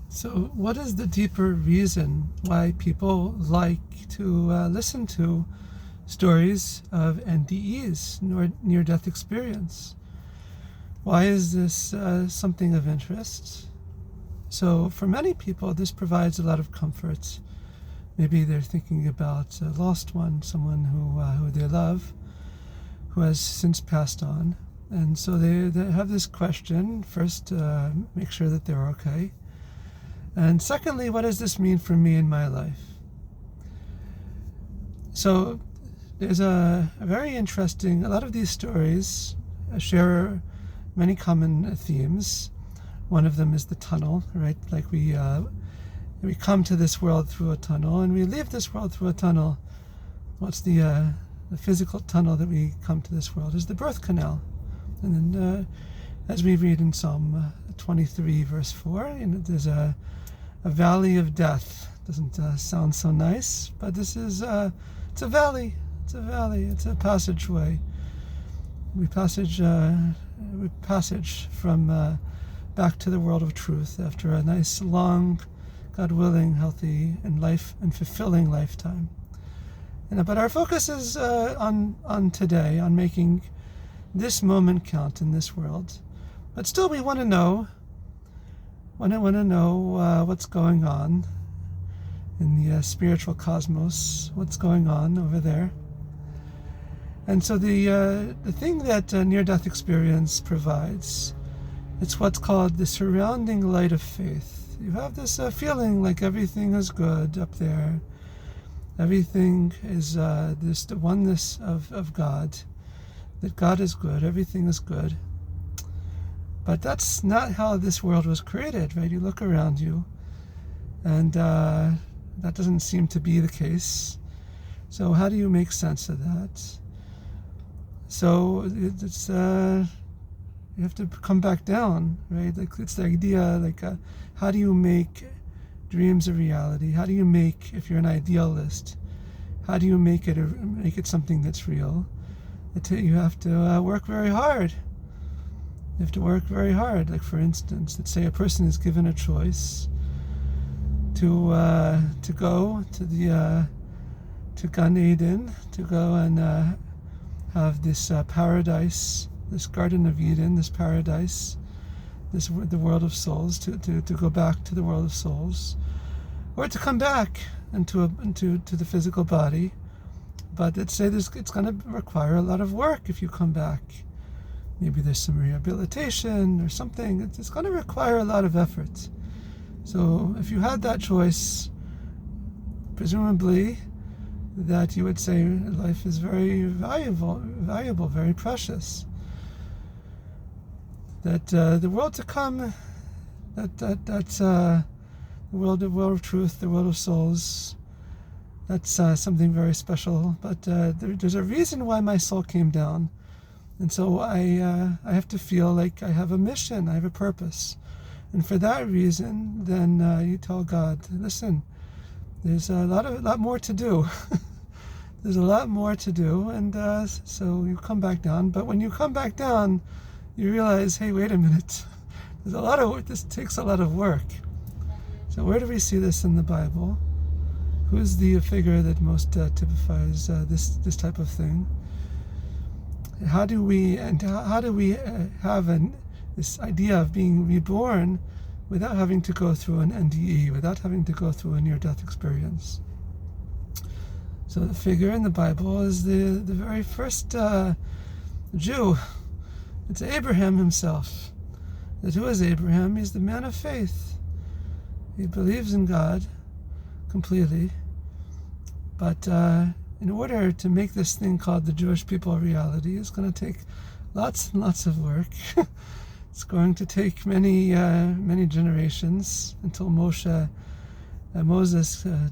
So, what is the deeper reason why people like to listen to stories of NDEs, near-death experience? Why is this something of interest? So, for many people, this provides a lot of comfort. Maybe they're thinking about a lost one, someone who they love, who has since passed on. And so they have this question. First, make sure that they're okay. And secondly, what does this mean for me in my life? So there's a very interesting, a lot of these stories share many common themes. One of them is the tunnel, right? Like we come to this world through a tunnel, and we leave this world through a tunnel. What's the physical tunnel that we come to this world is the birth canal. And then, as we read in Psalm 23, verse 4, there's a valley of death. Doesn't sound so nice, but this is it's a valley. It's a valley. It's a passageway. We passage from back to the world of truth after a nice, long, God willing, healthy, and fulfilling lifetime. But our focus is on today, on making this moment count in this world. But still, we want to know. Want to know what's going on in the spiritual cosmos. What's going on over there? And so the thing that near-death experience provides, it's what's called the surrounding light of faith. You have this feeling like everything is good up there. Everything is the oneness of God, that God is good, everything is good. But that's not how this world was created, right? You look around you, and that doesn't seem to be the case. So how do you make sense of that? So it's you have to come back down, right? Like it's the idea, like how do you make dreams a reality? How do you make, if you're an idealist, how do you make it something that's real? You have to work very hard. You have to work very hard. Like for instance, let's say a person is given a choice to go to Gan Eden, to go and have this paradise, this Garden of Eden, this paradise, the world of souls, to go back to the world of souls, or to come back into the physical body. But let's say it's going to require a lot of work if you come back. Maybe there's some rehabilitation or something. It's going to require a lot of effort. So if you had that choice, presumably that you would say life is very valuable, very precious. That the world to come, that's the world of truth, the world of souls. That's something very special. But there's a reason why my soul came down. And so I have to feel like I have a mission, I have a purpose. And for that reason, then you tell God, listen, there's a lot more to do. There's a lot more to do, and so you come back down. But when you come back down, you realize, hey, wait a minute. There's a lot of work. This takes a lot of work. So where do we see this in the Bible? Who's the figure that most typifies this type of thing? How do we have this idea of being reborn without having to go through an NDE, without having to go through a near-death experience? So the figure in the Bible is the very first Jew. It's Abraham himself. That who is Abraham? He's the man of faith. He believes in God completely. But in order to make this thing called the Jewish people a reality, it's going to take lots and lots of work. It's going to take many generations until Moses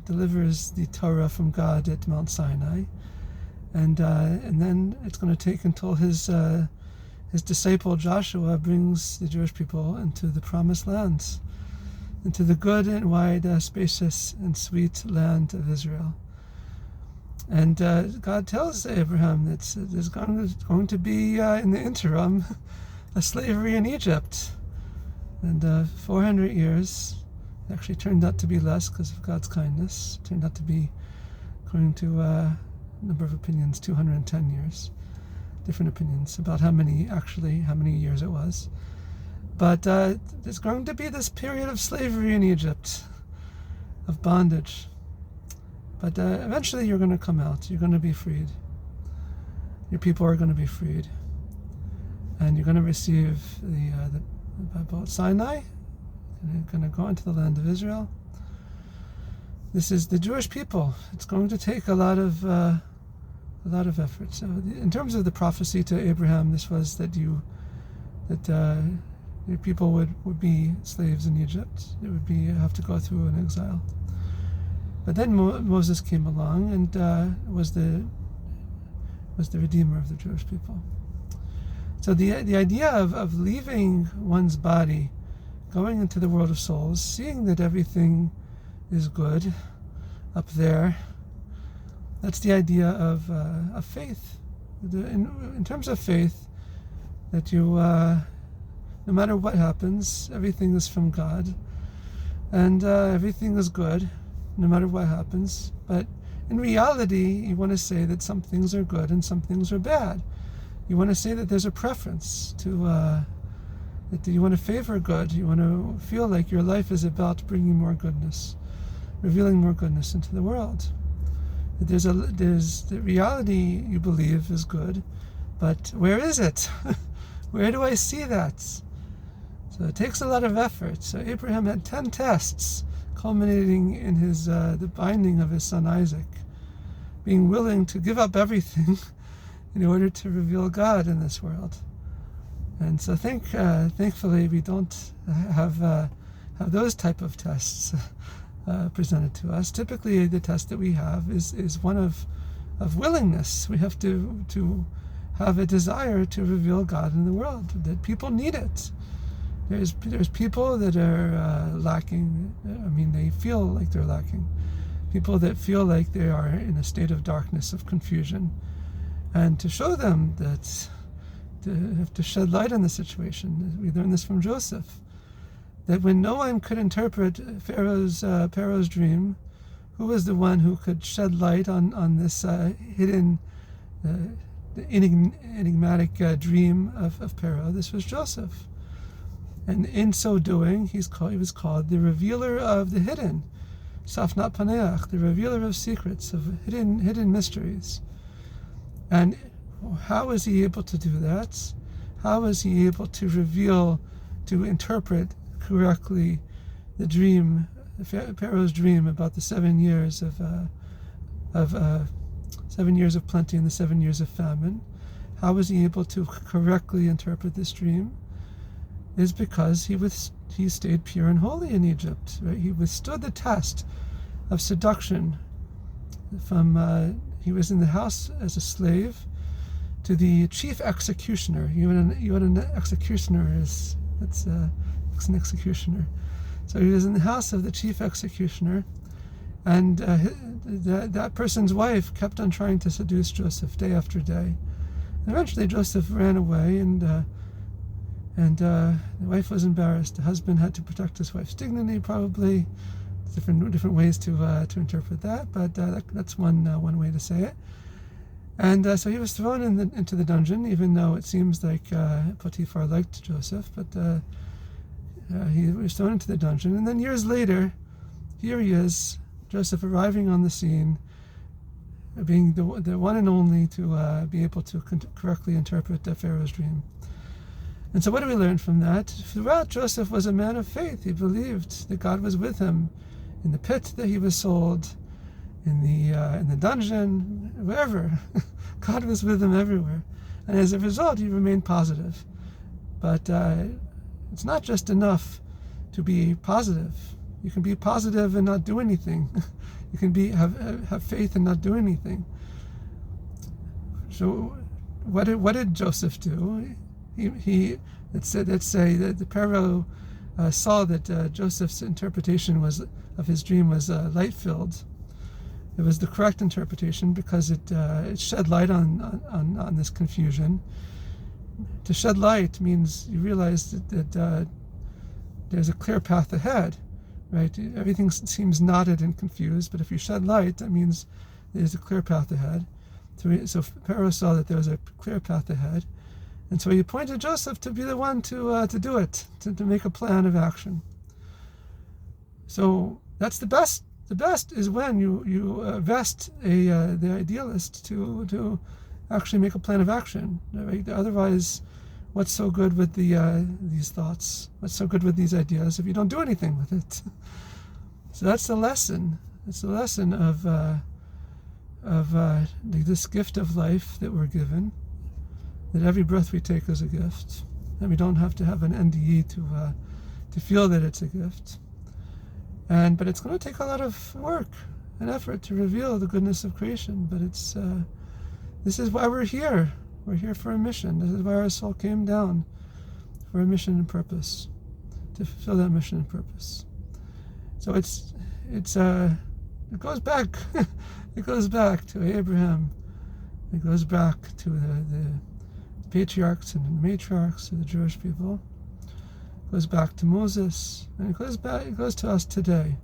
delivers the Torah from God at Mount Sinai, and then it's going to take until his disciple Joshua brings the Jewish people into the promised lands, into the good and wide, spacious and sweet land of Israel. And God tells Abraham that there's going to be, in the interim, a slavery in Egypt. And 400 years It actually turned out to be less because of God's kindness. It turned out to be, according to a number of opinions, 210 years. Different opinions about how many years it was. But there's going to be this period of slavery in Egypt, of bondage. But eventually you're going to come out. You're going to be freed. Your people are going to be freed. And you're going to receive the Bible at Sinai. You're going to go into the land of Israel. This is the Jewish people. It's going to take a lot of effort. So in terms of the prophecy to Abraham, this was that your people would be slaves in Egypt. It would have to go through an exile. But then Moses came along and was the redeemer of the Jewish people. So the idea of leaving one's body, going into the world of souls, seeing that everything is good up there, that's the idea of faith. In terms of faith, that you, no matter what happens, everything is from God, and everything is good, no matter what happens. But in reality, you want to say that some things are good and some things are bad. You want to say that there's a preference that you want to favor good. You want to feel like your life is about bringing more goodness, revealing more goodness into the world. That there's the reality you believe is good, but where is it? Where do I see that? So it takes a lot of effort. So Abraham had 10 tests, culminating in his the binding of his son Isaac, being willing to give up everything in order to reveal God in this world. And so thankfully we don't have those type of tests presented to us. Typically the test that we have is one of willingness. We have to have a desire to reveal God in the world, that people need it. There's people that are lacking. I mean, they feel like they're lacking. People that feel like they are in a state of darkness, of confusion. And to show them that, to have to shed light on the situation. We learn this from Joseph, that when no one could interpret Pharaoh's dream, who was the one who could shed light on this hidden, enigmatic dream of Pharaoh? This was Joseph. And in so doing, he was called the revealer of the hidden, Safnat Paneach, the revealer of secrets, of hidden mysteries. And how was he able to do that? How was he able to reveal, to interpret correctly the dream, Pharaoh's dream about the 7 years of 7 years of plenty and the 7 years of famine? How was he able to correctly interpret this dream? Is because he stayed pure and holy in Egypt. Right? He withstood the test of seduction. He was in the house as a slave to the chief executioner. You had an executioner it's an executioner. So he was in the house of the chief executioner, and that person's wife kept on trying to seduce Joseph day after day. And eventually Joseph ran away, and the wife was embarrassed. The husband had to protect his wife's dignity, probably. Different ways to interpret that, but that's one way to say it. And so he was thrown into the dungeon, even though it seems like Potiphar liked Joseph, but he was thrown into the dungeon. And then years later, here he is, Joseph arriving on the scene, being the one and only to be able to correctly interpret Pharaoh's dream. And so what do we learn from that? Throughout, Joseph was a man of faith. He believed that God was with him in the pit that he was sold, in the dungeon, wherever. God was with him everywhere. And as a result, he remained positive. But it's not just enough to be positive. You can be positive and not do anything. You can have faith and not do anything. So what did Joseph do? Let's say that the Pharaoh saw that Joseph's interpretation of his dream was light-filled. It was the correct interpretation because it shed light on this confusion. To shed light means you realize that there's a clear path ahead. right? Everything seems knotted and confused, but if you shed light, that means there's a clear path ahead. So Pharaoh saw that there was a clear path ahead, and so he appointed Joseph to be the one to do it, to make a plan of action. So that's the best. The best is when you vest the idealist to actually make a plan of action. Right? Otherwise, what's so good with these thoughts? What's so good with these ideas if you don't do anything with it? So that's the lesson. It's the lesson of this gift of life that we're given. That every breath we take is a gift, and we don't have to have an NDE to feel that it's a gift. But it's going to take a lot of work and effort to reveal the goodness of creation. But this is why we're here. We're here for a mission. This is why our soul came down, for a mission and purpose, to fulfill that mission and purpose. So it goes back. It goes back to Abraham. It goes back to the patriarchs and the matriarchs of the Jewish people. It goes back to Moses, and it goes to us today.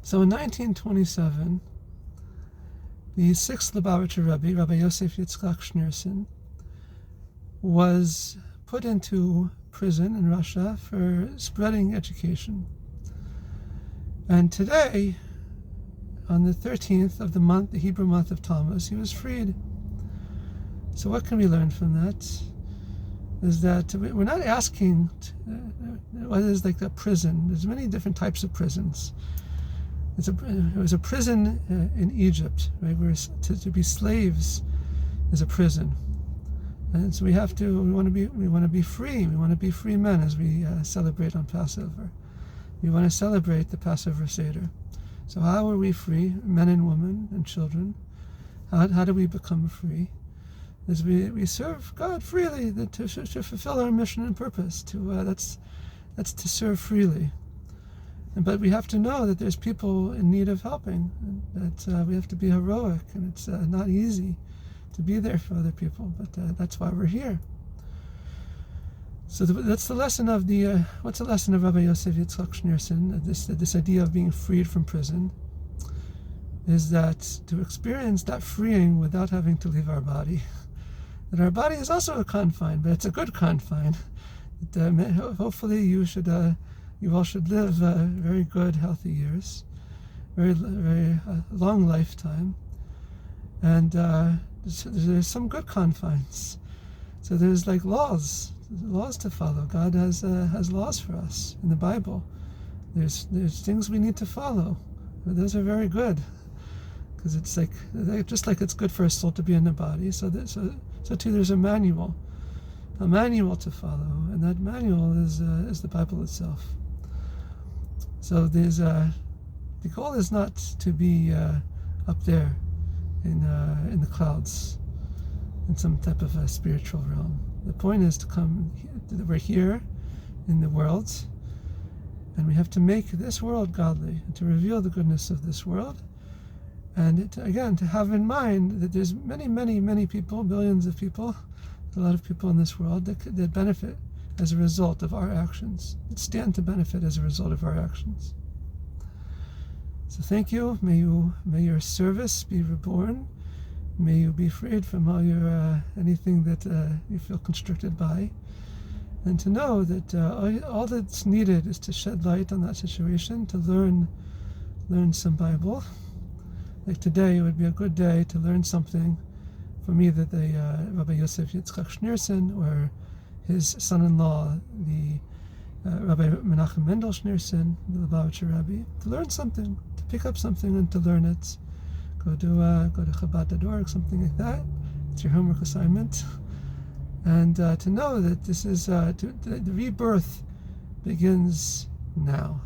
So in 1927, the sixth Lubavitcher Rebbe, Rabbi Yosef Yitzchak Schneerson, was put into prison in Russia for spreading education. And today, on the 13th of the month, the Hebrew month of Tammuz, he was freed. So what can we learn from that? Is that we're not asking what is like a prison. There's many different types of prisons. It was a prison in Egypt, right? Where to be slaves is a prison, and so we want to be free. We want to be free men as we celebrate on Passover. We want to celebrate the Passover Seder. So how are we free, men and women and children? How do we become free? As we serve God freely, to fulfill our mission and purpose. That's to serve freely. But we have to know that there's people in need of helping, and that we have to be heroic, and it's not easy to be there for other people. But that's why we're here. So that's the lesson of what's the lesson of Rabbi Yosef Yitzchak Schneerson? This idea of being freed from prison is that to experience that freeing without having to leave our body. That our body is also a confine, but it's a good confine. Hopefully you all should live very good, healthy years, very long lifetime, and there's some good confines. So there's like laws to follow. God has laws for us in the Bible. There's things we need to follow. But those are very good, because it's just like it's good for a soul to be in the body. So too there's a manual to follow, and that manual is the Bible itself. So the goal is not to be up there in the clouds in some type of a spiritual realm. The point is to come. We're here in the world, and we have to make this world godly and to reveal the goodness of this world. And to have in mind that there's many, many, many people, billions of people, a lot of people in this world that benefit as a result of our actions, that stand to benefit as a result of our actions. So thank you. May your service be reborn. May you be freed from all your anything that you feel constricted by, and to know that all that's needed is to shed light on that situation, to learn some Bible. Like today, it would be a good day to learn something from either Rabbi Yosef Yitzchak Schneerson or his son-in-law, the Rabbi Menachem Mendel Schneerson, the Lubavitcher Rebbe, to learn something, to pick up something and to learn it. Go to Chabad.org, something like that. It's your homework assignment. And to know that this is the rebirth begins now.